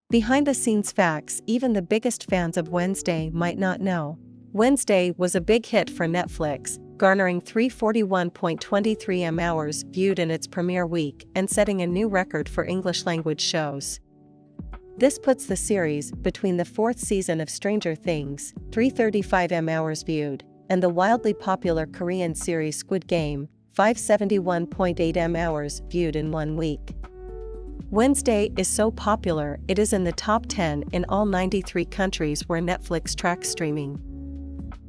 Behind-the-scenes facts even the biggest fans of Wednesday might not know. Wednesday was a big hit for Netflix, garnering 341.23 hours viewed in its premiere week and setting a new record for English-language shows. This puts the series between the fourth season of Stranger Things, 335 hours viewed, and the wildly popular Korean series Squid Game, 571.8 hours viewed in 1 week. Wednesday is so popular it is in the top 10 in all 93 countries where Netflix tracks streaming.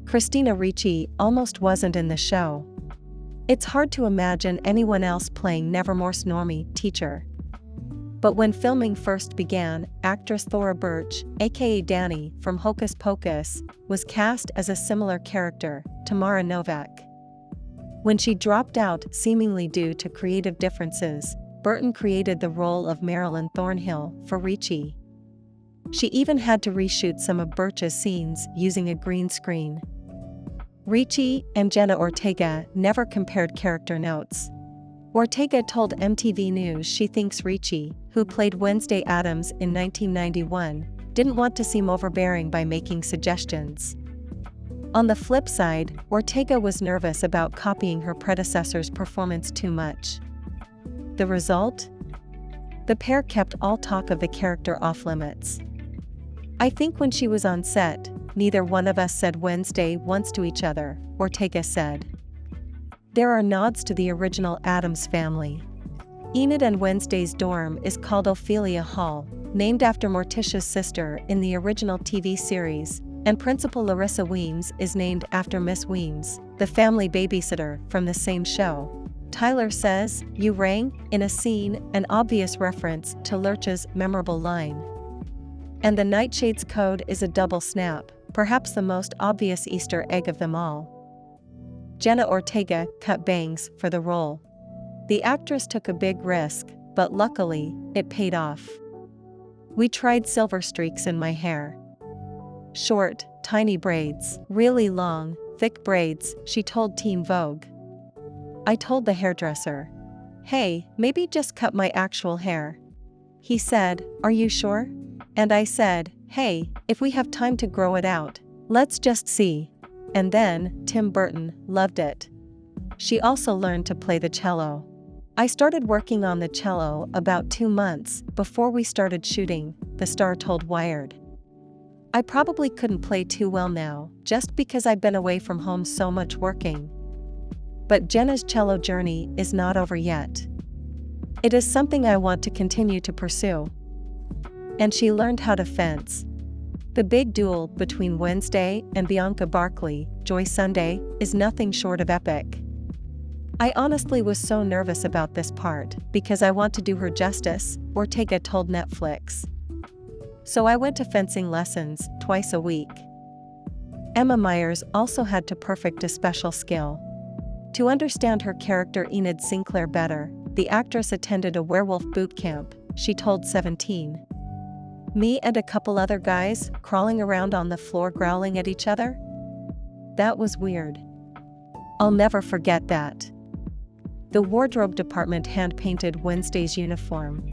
Christina Ricci almost wasn't in the show. It's hard to imagine anyone else playing Nevermore's normie teacher. But when filming first began, actress Thora Birch, aka Dani from Hocus Pocus, was cast as a similar character, Tamara Novak. When she dropped out seemingly due to creative differences, Burton created the role of Marilyn Thornhill for Ricci. She even had to reshoot some of Birch's scenes using a green screen. Ricci and Jenna Ortega never compared character notes. Ortega told MTV News she thinks Ricci, who played Wednesday Addams in 1991, didn't want to seem overbearing by making suggestions. On the flip side, Ortega was nervous about copying her predecessor's performance too much. The result? The pair kept all talk of the character off limits. "I think when she was on set, neither one of us said Wednesday once to each other," Ortega said. There are nods to the original Addams Family. Enid and Wednesday's dorm is called Ophelia Hall, named after Morticia's sister in the original TV series, and Principal Larissa Weems is named after Miss Weems, the family babysitter from the same show. Tyler says, "You rang," in a scene, an obvious reference to Lurch's memorable line. And the Nightshade's code is a double snap, perhaps the most obvious Easter egg of them all. Jenna Ortega cut bangs for the role. The actress took a big risk, but luckily, it paid off. "We tried silver streaks in my hair. Short, tiny braids, really long, thick braids," she told Teen Vogue. "I told the hairdresser, 'Hey, maybe just cut my actual hair.' He said, 'Are you sure?' And I said, 'Hey, if we have time to grow it out, let's just see.' And then, Tim Burton loved it." She also learned to play the cello. "I started working on the cello about 2 months before we started shooting," the star told Wired. "I probably couldn't play too well now, just because I've been away from home so much working. But Jenna's cello journey is not over yet. It is something I want to continue to pursue." And she learned how to fence. The big duel between Wednesday and Bianca Barkley, Joy Sunday, is nothing short of epic. "I honestly was so nervous about this part because I want to do her justice," Ortega told Netflix. "So I went to fencing lessons twice a week." Emma Myers also had to perfect a special skill. To understand her character Enid Sinclair better, the actress attended a werewolf boot camp, she told 17. "Me and a couple other guys crawling around on the floor growling at each other? That was weird. I'll never forget that." The wardrobe department hand-painted Wednesday's uniform.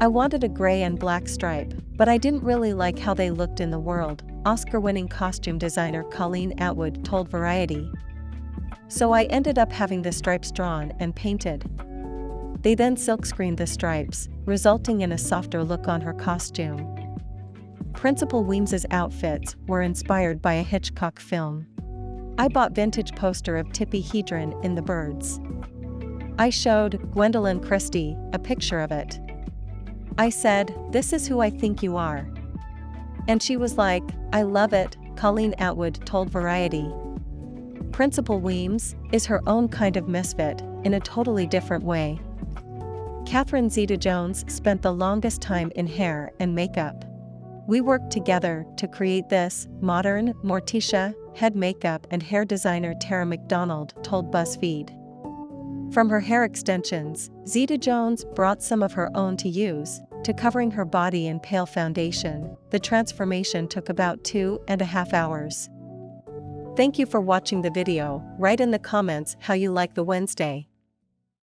"I wanted a gray and black stripe, but I didn't really like how they looked in the world," Oscar-winning costume designer Colleen Atwood told Variety. "So I ended up having the stripes drawn and painted. They then silkscreened the stripes, resulting in a softer look on her costume." Principal Weems's outfits were inspired by a Hitchcock film. "I bought vintage poster of Tippi Hedren in The Birds. I showed Gwendolyn Christie a picture of it. I said, 'This is who I think you are.' And she was like, 'I love it,'" Colleen Atwood told Variety. Principal Weems is her own kind of misfit, in a totally different way. Catherine Zeta-Jones spent the longest time in hair and makeup. "We worked together to create this," modern Morticia, head makeup and hair designer Tara McDonald told BuzzFeed. From her hair extensions, Zeta-Jones brought some of her own to use, to covering her body in pale foundation. The transformation took about 2.5 hours. Thank you for watching the video. Write in the comments how you like the Wednesday.